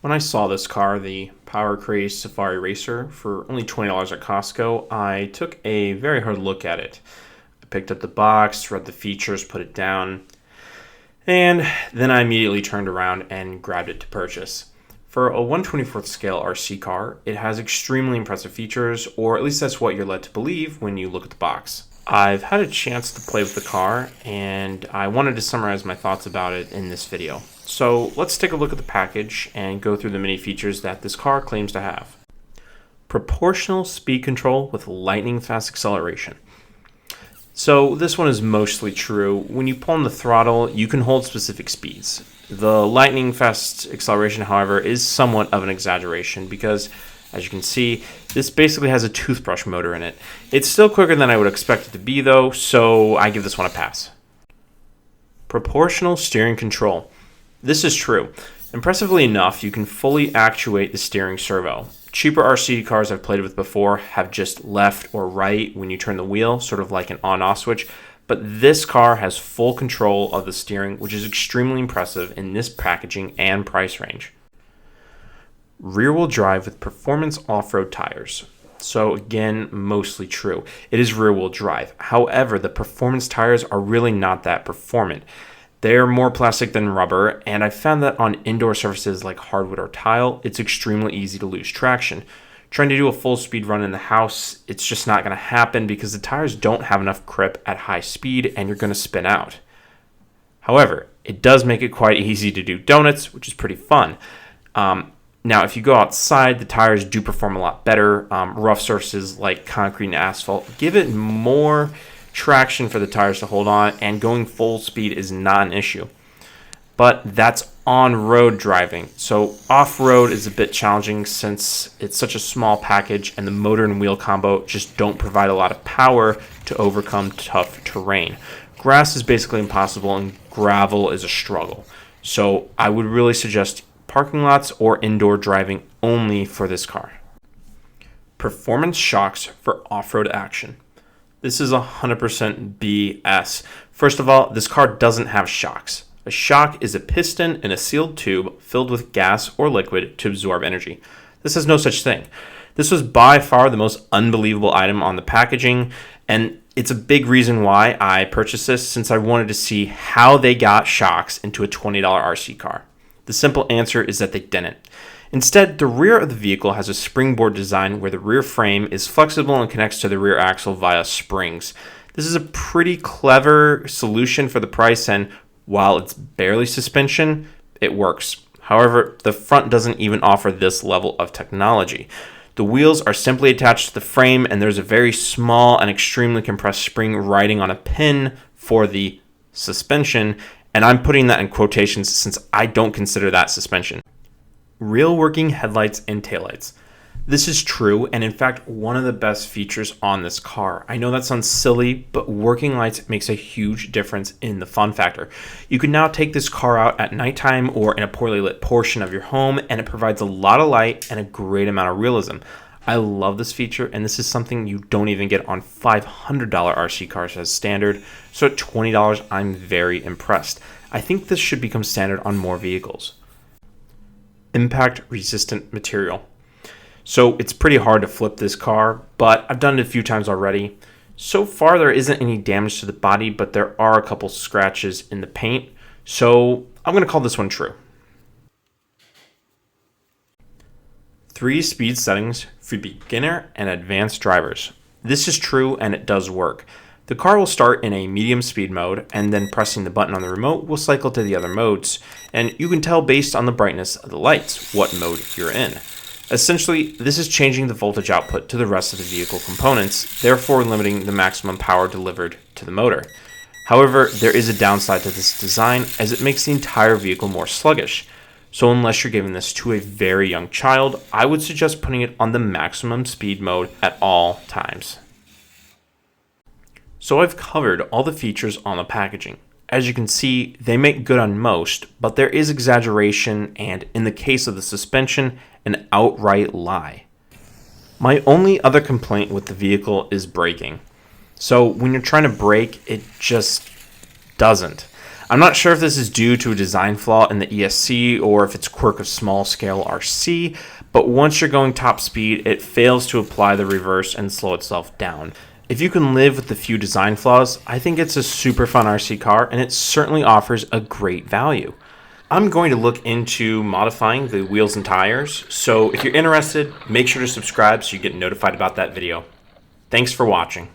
When I saw this car, the Power Craze Safari Racer, for only $20 at Costco, I took a very hard look at it. I picked up the box, read the features, put it down, and then I immediately turned around and grabbed it to purchase. For a 1/24th scale RC car, it has extremely impressive features, or at least that's what you're led to believe when you look at the box. I've had a chance to play with the car, and I wanted to summarize my thoughts about it in this video. So let's take a look at the package and go through the many features that this car claims to have. Proportional speed control with lightning fast acceleration. So this one is mostly true. When you pull on the throttle, you can hold specific speeds. The lightning fast acceleration, however, is somewhat of an exaggeration because, as you can see, this basically has a toothbrush motor in it. It's still quicker than I would expect it to be though, so I give this one a pass. Proportional steering control. This is true. Impressively enough, you can fully actuate the steering servo. Cheaper RC cars I've played with before have just left or right when you turn the wheel, sort of like an on-off switch, but this car has full control of the steering, which is extremely impressive in this packaging and price range. Rear-wheel drive with performance off-road tires. So again, mostly true. It is rear-wheel drive. However, the performance tires are really not that performant. They're more plastic than rubber, and I found that on indoor surfaces like hardwood or tile, it's extremely easy to lose traction. Trying to do a full speed run in the house, it's just not going to happen because the tires don't have enough grip at high speed and you're going to spin out. However, it does make it quite easy to do donuts, which is pretty fun. Now, if you go outside, the tires do perform a lot better. Rough surfaces like concrete and asphalt give it more traction for the tires to hold on, and going full speed is not an issue. But that's on-road driving. So off-road is a bit challenging since it's such a small package and the motor and wheel combo just don't provide a lot of power to overcome tough terrain. Grass is basically impossible and gravel is a struggle. So I would really suggest parking lots or indoor driving only for this car. Performance shocks for off-road action. This is 100% BS. First of all, this car doesn't have shocks. A shock is a piston in a sealed tube filled with gas or liquid to absorb energy. This has no such thing. This was by far the most unbelievable item on the packaging, and it's a big reason why I purchased this, since I wanted to see how they got shocks into a $20 RC car. The simple answer is that they didn't. Instead, the rear of the vehicle has a springboard design where the rear frame is flexible and connects to the rear axle via springs. This is a pretty clever solution for the price, and while it's barely suspension, it works. However, the front doesn't even offer this level of technology. The wheels are simply attached to the frame, and there's a very small and extremely compressed spring riding on a pin for the suspension, and I'm putting that in quotations since I don't consider that suspension. Real working headlights and taillights. This is true, and in fact, one of the best features on this car. I know that sounds silly, but working lights makes a huge difference in the fun factor. You can now take this car out at nighttime or in a poorly lit portion of your home, and it provides a lot of light and a great amount of realism. I love this feature, and this is something you don't even get on $500 RC cars as standard, so at $20, I'm very impressed. I think this should become standard on more vehicles. Impact resistant material. So it's pretty hard to flip this car, but I've done it a few times already. So far there isn't any damage to the body, but there are a couple scratches in the paint, so I'm going to call this one true. 3 speed settings for beginner and advanced drivers. This is true and it does work. The car will start in a medium speed mode, and then pressing the button on the remote will cycle to the other modes, and you can tell based on the brightness of the lights what mode you're in. Essentially, this is changing the voltage output to the rest of the vehicle components, therefore limiting the maximum power delivered to the motor. However, there is a downside to this design as it makes the entire vehicle more sluggish. So unless you're giving this to a very young child, I would suggest putting it on the maximum speed mode at all times. So I've covered all the features on the packaging. As you can see, they make good on most, but there is exaggeration and, in the case of the suspension, an outright lie. My only other complaint with the vehicle is braking. So when you're trying to brake, it just doesn't. I'm not sure if this is due to a design flaw in the ESC or if it's a quirk of small scale RC, but once you're going top speed, it fails to apply the reverse and slow itself down. If you can live with the few design flaws, I think it's a super fun RC car and it certainly offers a great value. I'm going to look into modifying the wheels and tires, so if you're interested, make sure to subscribe so you get notified about that video. Thanks for watching.